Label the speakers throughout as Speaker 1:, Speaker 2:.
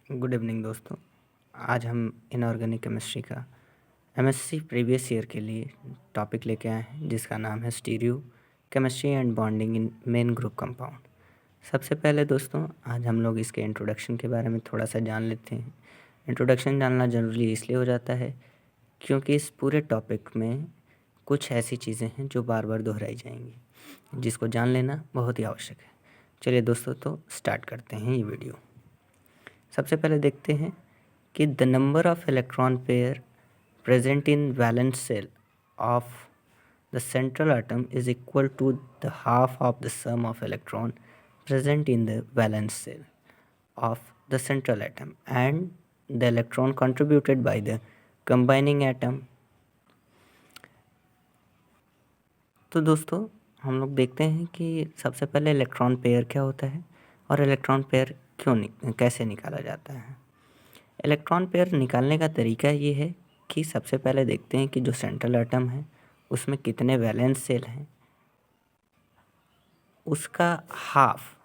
Speaker 1: Good evening दोस्तों। आज हम इनऑर्गेनिक केमिस्ट्री का एमएससी प्रीवियस ईयर के लिए टॉपिक लेके आए हैं जिसका नाम है stereo chemistry and bonding in main group compound. सबसे पहले दोस्तों आज हम लोग इसके इंट्रोडक्शन के बारे में थोड़ा सा जान लेते हैं। इंट्रोडक्शन जानना ज़रूरी इसलिए हो जाता है क्योंकि इस पूरे टॉपिक में कुछ ऐसी चीज़ें हैं जो बार बार दोहराई जाएंगी, जिसको जान लेना बहुत ही आवश्यक है। चलिए दोस्तों, तो स्टार्ट करते हैं ये वीडियो। सबसे पहले देखते हैं कि the number of electron pair present in valence shell of the central atom is equal to the half of the sum of electron present in the valence shell of the central atom and the electron contributed by the combining atom. तो दोस्तों हम लोग देखते हैं कि सबसे पहले electron pair क्या होता है और इलेक्ट्रॉन पेयर कैसे निकाला जाता है। इलेक्ट्रॉन पेयर निकालने का तरीका ये है कि सबसे पहले देखते हैं कि जो सेंट्रल एटम है उसमें कितने वैलेंस सेल हैं, उसका हाफ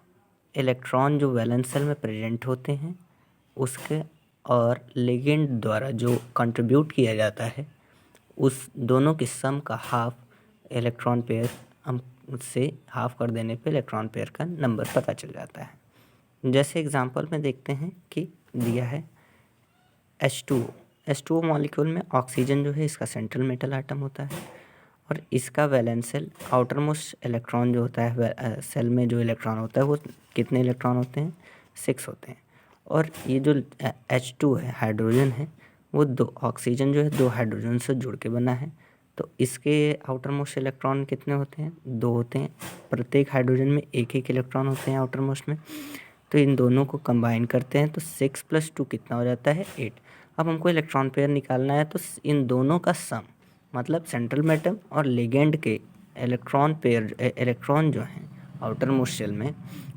Speaker 1: इलेक्ट्रॉन जो वैलेंस सेल में प्रेजेंट होते हैं उसके और लिगेंड द्वारा जो कंट्रीब्यूट किया जाता है उस दोनों की सम का हाफ इलेक्ट्रॉन पेयर हम उससे हाफ कर देने पे इलेक्ट्रॉन पेयर का नंबर पता चल जाता है। जैसे एग्जांपल में देखते हैं कि दिया है H2O मॉलिक्यूल में ऑक्सीजन जो है इसका सेंट्रल मेटल एटम होता है और इसका valence shell outer most electron जो होता है सेल में जो इलेक्ट्रॉन होता है वो कितने इलेक्ट्रॉन होते हैं, 6 होते हैं। और ये जो H2 है हाइड्रोजन है वो दो ऑक्सीजन जो है 2 हाइड्रोजन से जुड़ के बना है, तो इसके आउटर मोस्ट इलेक्ट्रॉन कितने होते हैं, 2 होते हैं। प्रत्येक हाइड्रोजन में एक एक इलेक्ट्रॉन होते हैं आउटर मोस्ट में, तो इन दोनों को कंबाइन करते हैं तो 6 + 2 कितना हो जाता है, 8। अब हमको इलेक्ट्रॉन पेयर निकालना है तो इन दोनों का सम मतलब सेंट्रल मेटल और लिगेंड के इलेक्ट्रॉन पेयर इलेक्ट्रॉन जो हैं आउटर मोस्ट शेल में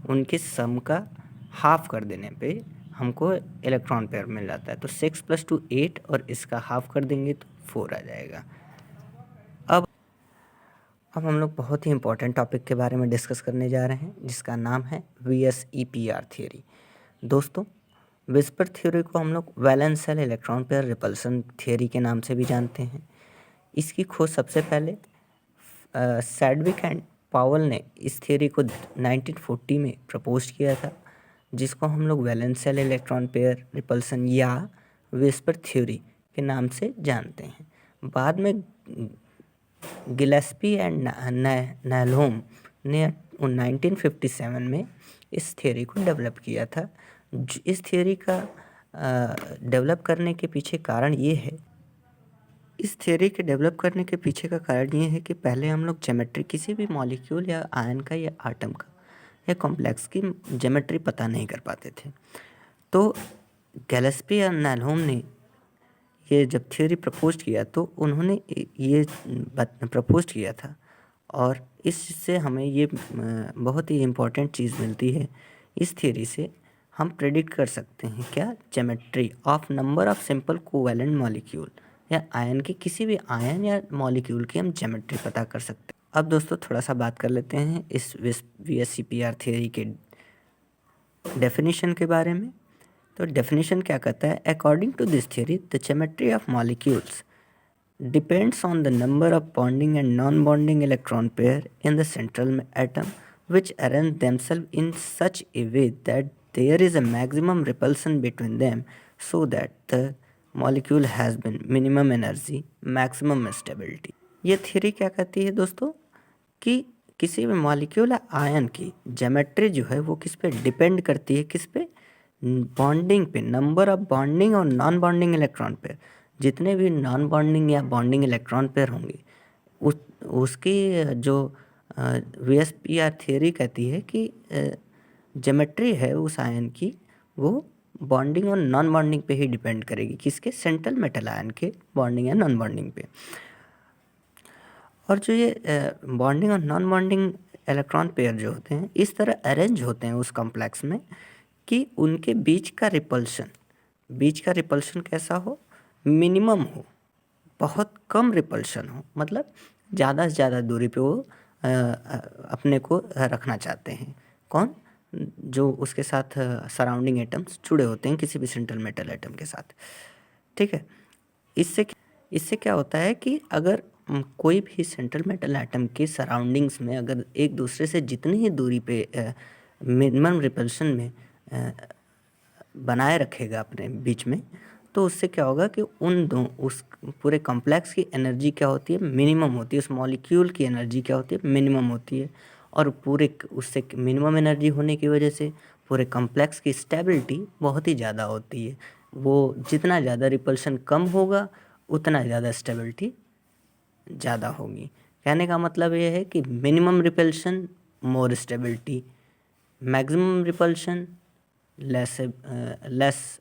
Speaker 1: उनके सम का हाफ कर देने पे हमको इलेक्ट्रॉन पेयर मिल जाता है। तो 6 + 2 8 और इसका हाफ कर देंगे तो 4 आ जाएगा। अब हम लोग बहुत ही इंपॉर्टेंट टॉपिक के बारे में डिस्कस करने जा रहे हैं जिसका नाम है VSEPR थ्योरी। दोस्तों विस्पर थ्योरी को हम लोग valence shell electron pair repulsion theory के नाम से भी जानते हैं। इसकी खोज सबसे पहले सैडविक एंड पावल ने इस थ्योरी को 1940 में प्रपोज किया था, जिसको हम लोग valence shell electron pair repulsion या विस्पर थ्योरी के नाम से जानते हैं। बाद में गिलेस्पी एंड नेल्होम ने 1957 में इस थ्योरी को डेवलप किया था। इस थ्योरी का डेवलप करने के पीछे कारण ये है, इस थ्योरी के डेवलप करने के पीछे का कारण ये है कि पहले हम लोग ज्योमेट्री किसी भी मॉलिक्यूल या आयन का या आटम का या कॉम्प्लेक्स की ज्योमेट्री पता नहीं कर पाते थे। तो गिलेस्पी और नेल्होम ने ये जब थ्योरी प्रपोज किया तो उन्होंने ये प्रपोज किया था और इससे हमें ये बहुत ही इम्पोर्टेंट चीज़ मिलती है। इस थ्योरी से हम प्रेडिक्ट कर सकते हैं क्या, geometry of number of simple covalent molecule या आयन की किसी भी आयन या मॉलिक्यूल की हम ज्योमेट्री पता कर सकते हैं। अब दोस्तों थोड़ा सा बात कर लेते हैं इस VSEPR थ्योरी के डेफिनेशन के बारे में। तो डेफिनेशन क्या कहता है, according to this theory the geometry of molecules depends on the number of bonding and non-bonding electron pair in the central atom which arrange themselves in such a way that there is a maximum repulsion between them so that the molecule has been minimum energy, maximum stability। ये theory क्या कहती है दोस्तों कि किसी भी molecule या ion की ज्योमेट्री जो है वो किस पे डिपेंड करती है, किस पे, बॉन्डिंग पे, नंबर ऑफ बॉन्डिंग और नॉन बॉन्डिंग इलेक्ट्रॉन पेयर। जितने भी नॉन बॉन्डिंग या बॉन्डिंग इलेक्ट्रॉन पेयर होंगे उसकी जो VSPR थ्योरी कहती है कि ज्योमेट्री है उस आयन की वो बॉन्डिंग और नॉन बॉन्डिंग पे ही डिपेंड करेगी, किसके, सेंट्रल मेटल आयन के बॉन्डिंग या नॉन बॉन्डिंग पे। और जो ये बॉन्डिंग और नॉन बॉन्डिंग इलेक्ट्रॉन पेयर जो होते हैं इस तरह अरेंज होते हैं उस कॉम्प्लेक्स में कि उनके बीच का रिपल्शन कैसा हो, मिनिमम हो, बहुत कम रिपल्शन हो, मतलब ज़्यादा से ज़्यादा दूरी पे वो अपने को रखना चाहते हैं। कौन, जो उसके साथ सराउंडिंग एटम्स जुड़े होते हैं किसी भी सेंट्रल मेटल एटम के साथ। ठीक है, इससे इससे क्या होता है कि अगर कोई भी सेंट्रल मेटल एटम के सराउंडिंग्स में अगर एक दूसरे से जितनी ही दूरी पे मिनिमम रिपल्शन में बनाए रखेगा अपने बीच में, तो उससे क्या होगा कि उस पूरे कॉम्प्लेक्स की एनर्जी क्या होती है, मिनिमम होती है। उस मॉलिक्यूल की एनर्जी क्या होती है, मिनिमम होती है। और पूरे उससे मिनिमम एनर्जी होने की वजह से पूरे कॉम्प्लेक्स की स्टेबिलिटी बहुत ही ज़्यादा होती है। वो जितना ज़्यादा रिपल्शन कम होगा उतना ज़्यादा स्टेबिलिटी ज़्यादा होगी। कहने का मतलब ये है कि minimum repulsion more stability, maximum repulsion less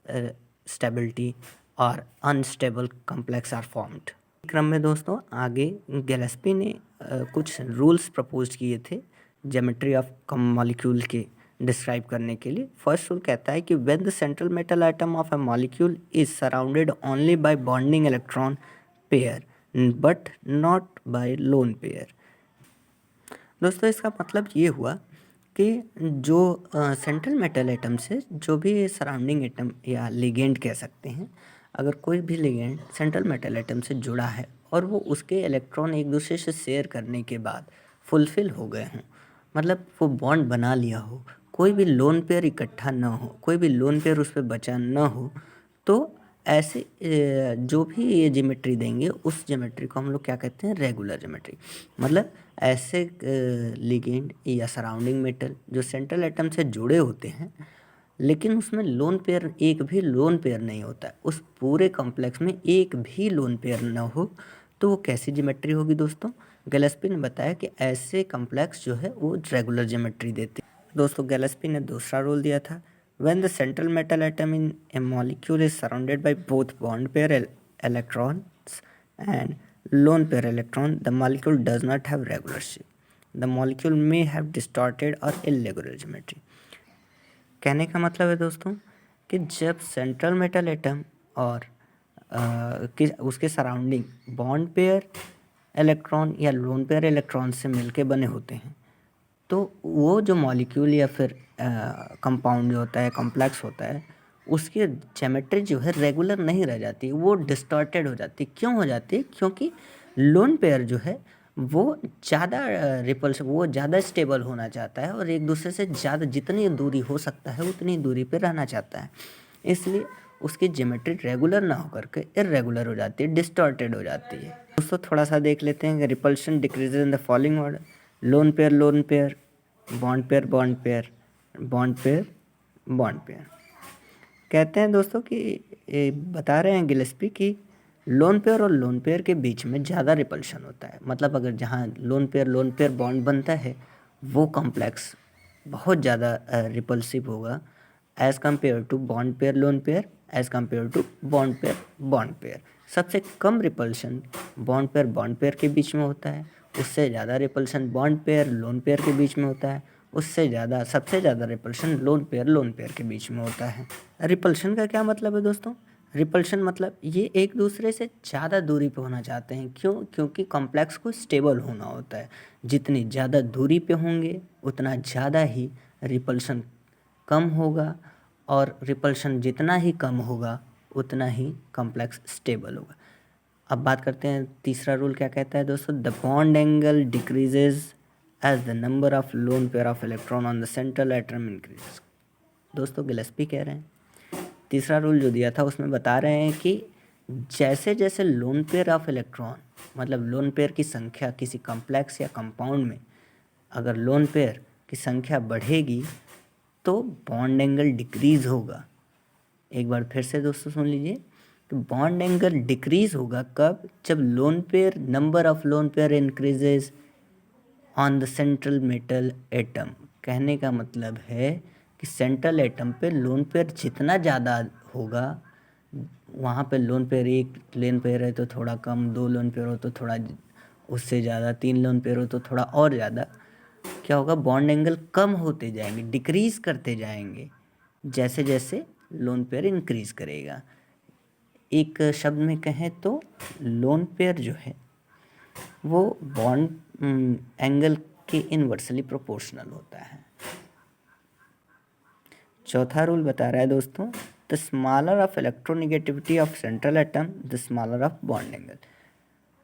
Speaker 1: stability और अनस्टेबल कॉम्प्लेक्स आर फॉर्म्ड। क्रम में दोस्तों आगे गिलेस्पी ने कुछ रूल्स प्रपोज किए थे ज्योमेट्री ऑफ मॉलिक्यूल के डिस्क्राइब करने के लिए। फर्स्ट रूल कहता है कि when the central metal atom of a molecule is surrounded only by bonding electron pair but not bye lone pair. दोस्तों इसका मतलब ये हुआ कि जो सेंट्रल मेटल एटम से जो भी सराउंडिंग एटम या लिगेंड कह सकते हैं, अगर कोई भी लिगेंड सेंट्रल मेटल एटम से जुड़ा है और वो उसके इलेक्ट्रॉन एक दूसरे से शेयर करने के बाद फुलफिल हो गए हों, मतलब वो बॉन्ड बना लिया हो, कोई भी लोन पेयर इकट्ठा ना हो, कोई भी लोन पेयर उस पर बचा ना हो, तो ऐसे जो भी ये ज्योमेट्री देंगे उस ज्योमेट्री को हम लोग क्या कहते हैं, रेगुलर ज्योमेट्री। मतलब ऐसे लिगेंड या सराउंडिंग मेटल जो सेंट्रल एटम से जुड़े होते हैं लेकिन उसमें लोन पेयर, एक भी लोन पेयर नहीं होता है, उस पूरे कॉम्प्लेक्स में एक भी लोन पेयर ना हो, तो वो कैसी ज्योमेट्री होगी दोस्तों? गिलेस्पी ने बताया कि ऐसे कॉम्प्लेक्स जो है वो रेगुलर ज्योमेट्री देते हैं। दोस्तों गिलेस्पी ने दूसरा रूल दिया था, when the central metal atom in a molecule is surrounded by both bond pair electrons and lone pair electron, the molecule does not have regular shape. The molecule may have distorted or irregular geometry. कहने का मतलब है दोस्तों कि जब central metal atom और उसके surrounding bond pair electron या लोन पेयर इलेक्ट्रॉन से मिलके बने होते हैं, तो वो जो मॉलिक्यूल या फिर कंपाउंड जो होता है, कॉम्प्लेक्स होता है, उसकी ज्योमेट्री जो है रेगुलर नहीं रह जाती, वो डिस्टॉर्टेड हो जाती। क्यों हो जाती है? क्योंकि लोन पेयर जो है वो ज़्यादा रिपल्शन, वो ज़्यादा स्टेबल होना चाहता है और एक दूसरे से ज़्यादा जितनी दूरी हो सकता है उतनी दूरी पे रहना चाहता है, इसलिए उसकी ज्योमेट्री रेगुलर ना होकर के इर्रेगुलर हो जाती है, डिस्टॉर्टेड हो जाती है। दोस्तों थोड़ा सा देख लेते हैं कि repulsion decreases in the following order, lone pair, bond pair, bond pair, bond pair. कहते हैं दोस्तों कि बता रहे हैं गिलेस्पी कि लोन पेयर और लोन पेयर के बीच में ज़्यादा रिपल्शन होता है। मतलब अगर जहाँ लोन पेयर बॉन्ड बनता है वो कॉम्प्लेक्स बहुत ज़्यादा रिपल्सिव होगा as compare to bond pair lone pair, as compare to bond pair. सबसे कम रिपल्शन बॉन्ड पेयर के बीच में होता है, उससे ज़्यादा repulsion bond pair lone pair के बीच में होता है, उससे ज़्यादा सबसे ज़्यादा रिपल्शन लोन पेयर के बीच में होता है। रिपल्शन का क्या मतलब है दोस्तों? रिपल्शन मतलब ये एक दूसरे से ज़्यादा दूरी पे होना चाहते हैं। क्यों? क्योंकि कॉम्प्लेक्स को स्टेबल होना होता है। जितनी ज़्यादा दूरी पे होंगे उतना ज़्यादा ही रिपल्शन कम होगा और रिपल्शन जितना ही कम होगा उतना ही कॉम्प्लेक्स स्टेबल होगा। अब बात करते हैं तीसरा रूल क्या कहता है दोस्तों, the bond angle decreases as the number of lone pair of electron on the central atom increase. दोस्तों गिलेस्पी कह रहे हैं, तीसरा रूल जो दिया था उसमें बता रहे हैं कि जैसे जैसे लोन पेयर ऑफ इलेक्ट्रॉन, मतलब लोन पेयर की संख्या किसी कॉम्प्लेक्स या कंपाउंड में अगर लोन पेयर की संख्या बढ़ेगी तो बॉन्ड एंगल डिक्रीज होगा। एक बार फिर से दोस्तों सुन लीजिए, तो बॉन्ड एंगल डिक्रीज होगा कब? जब lone pair, number of lone pair increases on the central metal atom. कहने का मतलब है कि सेंट्रल एटम पे लोन पेयर जितना ज़्यादा होगा, वहाँ पे लोन पेयर, एक लोन पेयर है तो थोड़ा कम, दो लोन पेयर हो तो थोड़ा उससे ज़्यादा, तीन लोन पेयर हो तो थोड़ा और ज़्यादा, क्या होगा? बॉन्ड एंगल कम होते जाएंगे, डिक्रीज करते जाएंगे जैसे जैसे लोन पेयर इंक्रीज करेगा। एक शब्द में कहें तो लोन पेयर जो है वो बॉन्ड एंगल के इनवर्सली प्रोपोर्शनल होता है। चौथा रूल बता रहा है दोस्तों, the smaller of electronegativity of central atom the smaller of bond angle.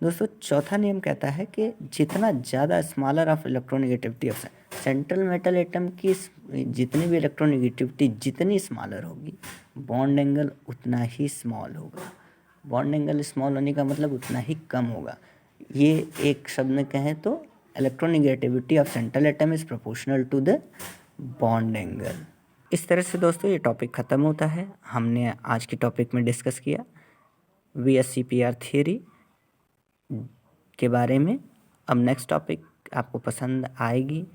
Speaker 1: दोस्तों चौथा नियम कहता है कि जितना ज़्यादा smaller of electronegativity of central metal atom की जितनी भी इलेक्ट्रोनेगेटिविटी जितनी स्मॉलर होगी, बॉन्ड एंगल उतना ही स्मॉल होगा। बॉन्ड एंगल स्मॉल होने का मतलब उतना ही कम होगा। ये एक शब्द में कहें तो electronegativity of central atom is proportional to the bond angle. इस तरह से दोस्तों ये टॉपिक ख़त्म होता है। हमने आज के टॉपिक में डिस्कस किया VSCPR थियरी के बारे में। अब नेक्स्ट टॉपिक आपको पसंद आएगी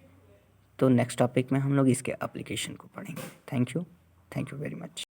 Speaker 1: तो नेक्स्ट टॉपिक में हम लोग इसके एप्लीकेशन को पढ़ेंगे। Thank you very much.